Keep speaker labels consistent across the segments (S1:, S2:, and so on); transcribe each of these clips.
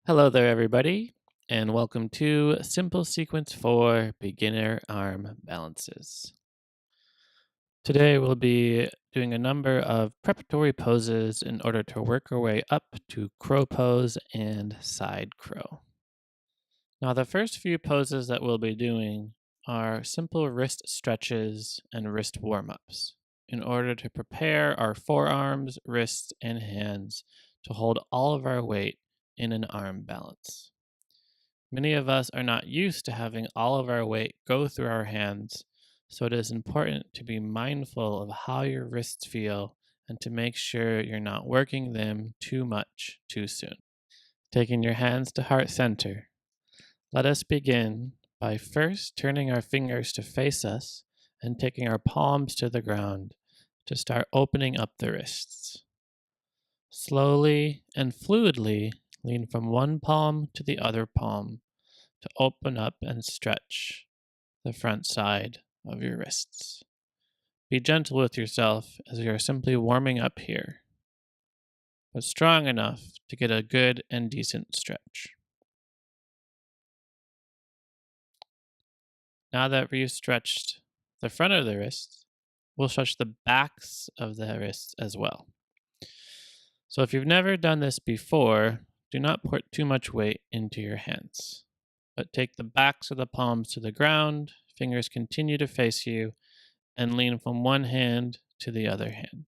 S1: Hello there, everybody, and welcome to Simple Sequence for Beginner Arm Balances. Today, we'll be doing a number of preparatory poses in order to work our way up to crow pose and side crow. Now, the first few poses that we'll be doing are simple wrist stretches and wrist warm ups in order to prepare our forearms, wrists, and hands to hold all of our weight in an arm balance. Many of us are not used to having all of our weight go through our hands, so it is important to be mindful of how your wrists feel and to make sure you're not working them too much too soon. Taking your hands to heart center, let us begin by first turning our fingers to face us and taking our palms to the ground to start opening up the wrists. Slowly and fluidly lean from one palm to the other palm to open up and stretch the front side of your wrists. Be gentle with yourself as you are simply warming up here, but strong enough to get a good and decent stretch. Now that we've stretched the front of the wrists, we'll stretch the backs of the wrists as well. So if you've never done this before, do not put too much weight into your hands, but take the backs of the palms to the ground, fingers continue to face you, and lean from one hand to the other hand,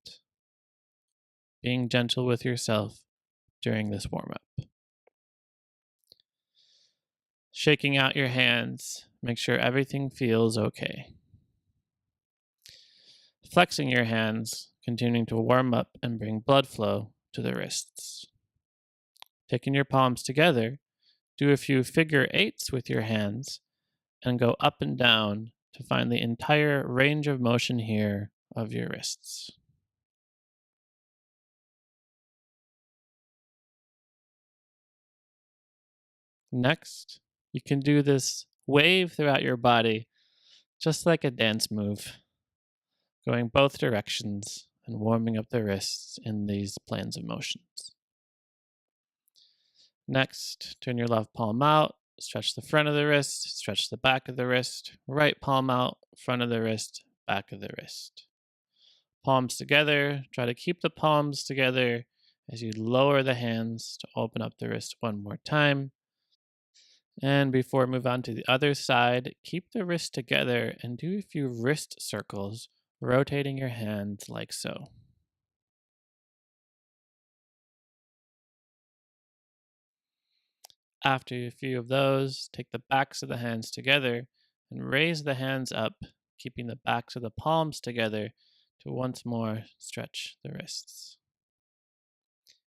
S1: being gentle with yourself during this warm up. Shaking out your hands, make sure everything feels okay. Flexing your hands, continuing to warm up and bring blood flow to the wrists. Taking your palms together, do a few figure eights with your hands and go up and down to find the entire range of motion here of your wrists. Next, you can do this wave throughout your body, just like a dance move, going both directions and warming up the wrists in these planes of motions. Next, turn your left palm out, stretch the front of the wrist, stretch the back of the wrist, right palm out, front of the wrist, back of the wrist. Palms together, try to keep the palms together as you lower the hands to open up the wrist one more time. And before we move on to the other side, keep the wrists together and do a few wrist circles, rotating your hands like so. After a few of those, take the backs of the hands together and raise the hands up, keeping the backs of the palms together to once more stretch the wrists.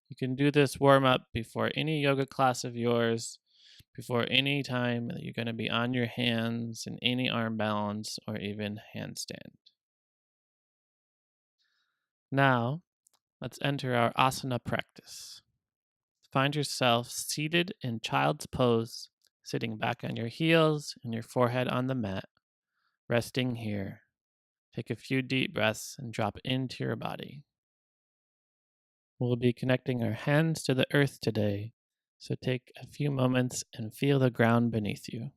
S1: You can do this warm up before any yoga class of yours, before any time that you're going to be on your hands in any arm balance or even handstand. Now, let's enter our asana practice. Find yourself seated in child's pose, sitting back on your heels and your forehead on the mat, resting here. Take a few deep breaths and drop into your body. We'll be connecting our hands to the earth today, so take a few moments and feel the ground beneath you.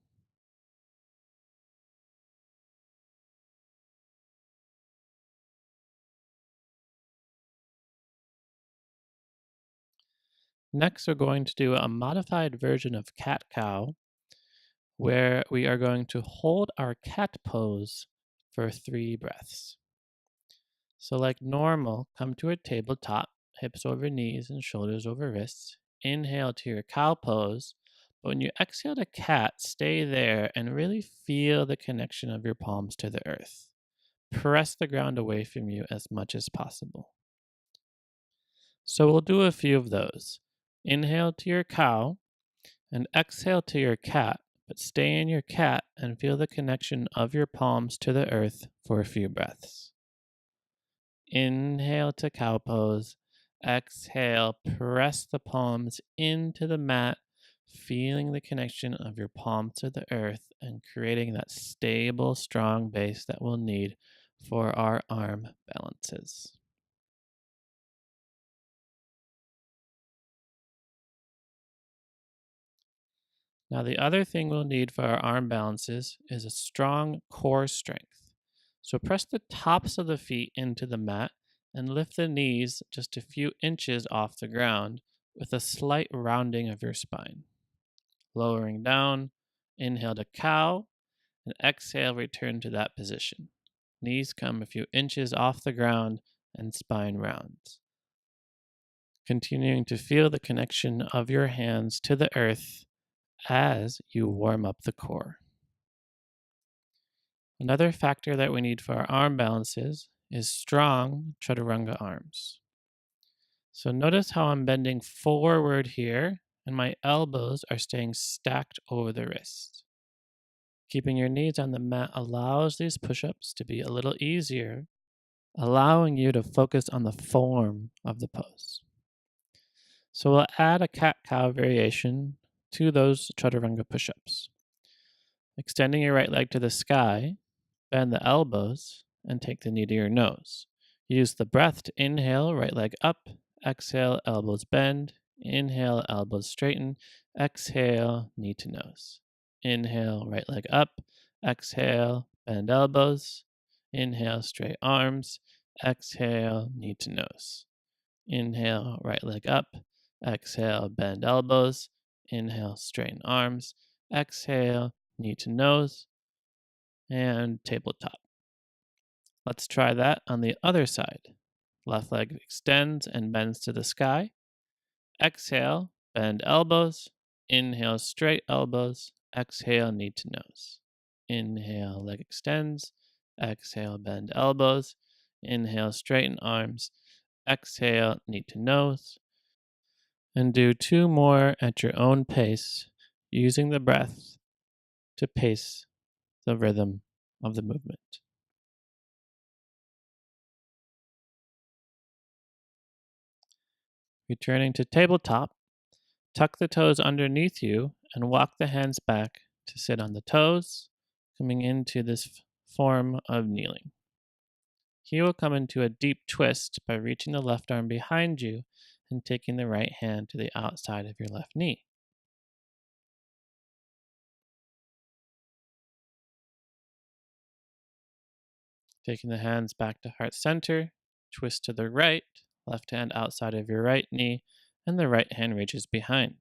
S1: Next, we're going to do a modified version of cat-cow, where we are going to hold our cat pose for 3 breaths. So like normal, come to a tabletop, hips over knees and shoulders over wrists. Inhale to your cow pose, but when you exhale to cat, stay there and really feel the connection of your palms to the earth. Press the ground away from you as much as possible. So we'll do a few of those. Inhale to your cow and exhale to your cat, but stay in your cat and feel the connection of your palms to the earth for a few breaths. Inhale to cow pose. Exhale, press the palms into the mat, feeling the connection of your palms to the earth and creating that stable, strong base that we'll need for our arm balances. Now, the other thing we'll need for our arm balances is a strong core strength. So press the tops of the feet into the mat and lift the knees just a few inches off the ground with a slight rounding of your spine. Lowering down, inhale to cow, and exhale, return to that position. Knees come a few inches off the ground and spine rounds. Continuing to feel the connection of your hands to the earth as you warm up the core. Another factor that we need for our arm balances is strong chaturanga arms. So notice how I'm bending forward here and my elbows are staying stacked over the wrist. Keeping your knees on the mat allows these push-ups to be a little easier, allowing you to focus on the form of the pose. So we'll add a cat-cow variation to those chaturanga push-ups. Extending your right leg to the sky, bend the elbows, and take the knee to your nose. Use the breath to inhale, right leg up, exhale, elbows bend, inhale, elbows straighten, exhale, knee to nose. Inhale, right leg up, exhale, bend elbows, inhale, straight arms, exhale, knee to nose. Inhale, right leg up, exhale, bend elbows, inhale, straighten arms, exhale, knee to nose, and tabletop. Let's try that on the other side. Left leg extends and bends to the sky. Exhale, bend elbows. Inhale, straight elbows. Exhale, knee to nose. Inhale, leg extends. Exhale, bend elbows. Inhale, straighten arms. Exhale, knee to nose. And do two more at your own pace, using the breath to pace the rhythm of the movement. Returning to tabletop, tuck the toes underneath you and walk the hands back to sit on the toes, coming into this form of kneeling. Here we'll come into a deep twist by reaching the left arm behind you and taking the right hand to the outside of your left knee. Taking the hands back to heart center, twist to the right, left hand outside of your right knee, and the right hand reaches behind.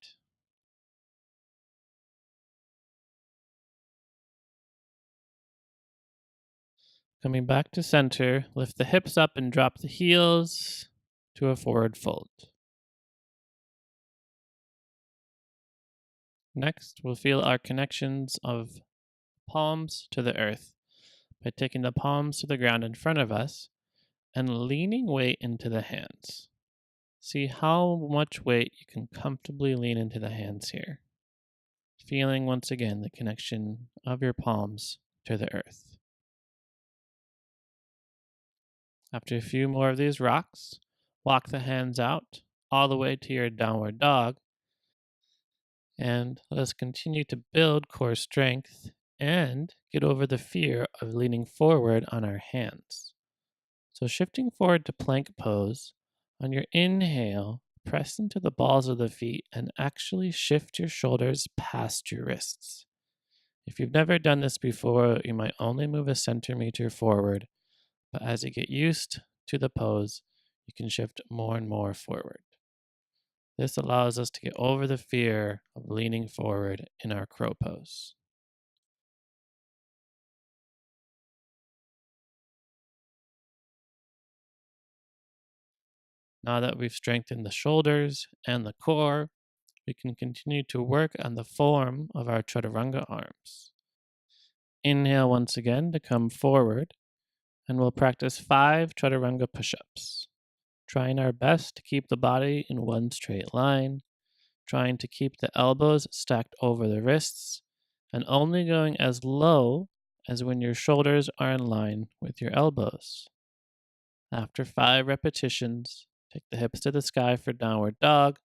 S1: Coming back to center, lift the hips up and drop the heels to a forward fold. Next, we'll feel our connections of palms to the earth by taking the palms to the ground in front of us and leaning weight into the hands. See how much weight you can comfortably lean into the hands here. Feeling once again the connection of your palms to the earth. After a few more of these rocks, walk the hands out all the way to your downward dog. And let us continue to build core strength and get over the fear of leaning forward on our hands. So shifting forward to plank pose, on your inhale, press into the balls of the feet and actually shift your shoulders past your wrists. If you've never done this before, you might only move a centimeter forward, but as you get used to the pose, you can shift more and more forward. This allows us to get over the fear of leaning forward in our crow pose. Now that we've strengthened the shoulders and the core, we can continue to work on the form of our chaturanga arms. Inhale once again to come forward, and we'll practice 5 chaturanga push-ups, trying our best to keep the body in one straight line, trying to keep the elbows stacked over the wrists, and only going as low as when your shoulders are in line with your elbows. After 5 repetitions, take the hips to the sky for downward dog,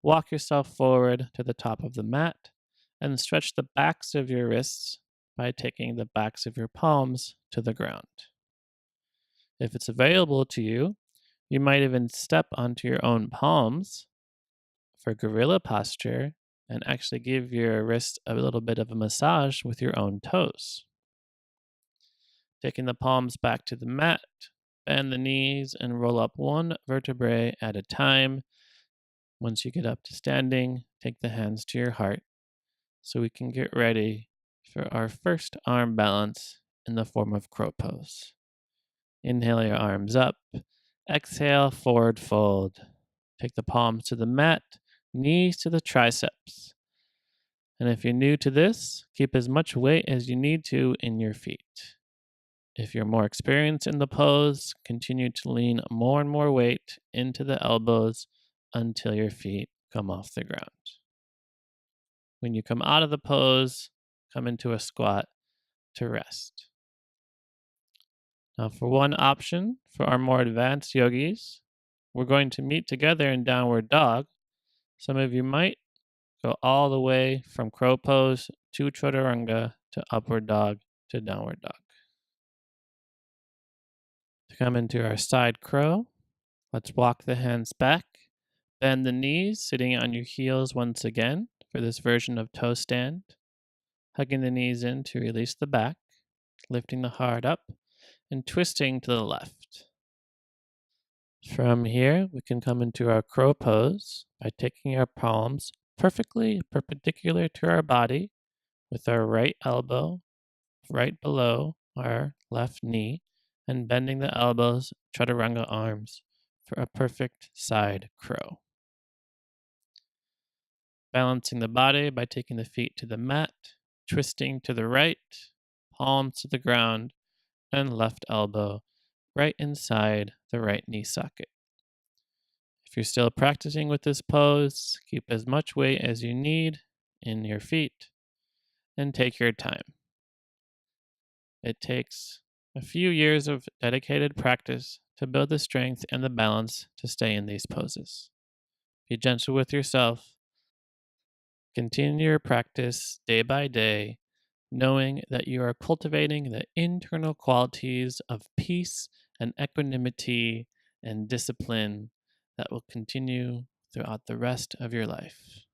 S1: walk yourself forward to the top of the mat, and stretch the backs of your wrists by taking the backs of your palms to the ground. If it's available to you, you might even step onto your own palms for gorilla posture and actually give your wrist a little bit of a massage with your own toes. Taking the palms back to the mat, bend the knees and roll up one vertebrae at a time. Once you get up to standing, take the hands to your heart so we can get ready for our first arm balance in the form of crow pose. Inhale your arms up. Exhale, forward fold. Take the palms to the mat, knees to the triceps. And if you're new to this, keep as much weight as you need to in your feet. If you're more experienced in the pose, continue to lean more and more weight into the elbows until your feet come off the ground. When you come out of the pose, come into a squat to rest. Now, for one option for our more advanced yogis, we're going to meet together in downward dog. Some of you might go all the way from crow pose to chaturanga to upward dog to downward dog. To come into our side crow, let's walk the hands back, bend the knees, sitting on your heels once again for this version of toe stand. Hugging the knees in to release the back, lifting the heart up, and twisting to the left. From here, we can come into our crow pose by taking our palms perfectly perpendicular to our body with our right elbow right below our left knee and bending the elbows, chaturanga arms for a perfect side crow. Balancing the body by taking the feet to the mat, twisting to the right, palms to the ground, and left elbow right inside the right knee socket. If you're still practicing with this pose, keep as much weight as you need in your feet and take your time. It takes a few years of dedicated practice to build the strength and the balance to stay in these poses. Be gentle with yourself. Continue your practice day by day, knowing that you are cultivating the internal qualities of peace and equanimity and discipline that will continue throughout the rest of your life.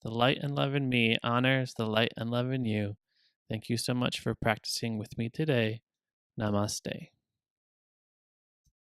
S1: The light and love in me honors the light and love in you. Thank you so much for practicing with me today. Namaste.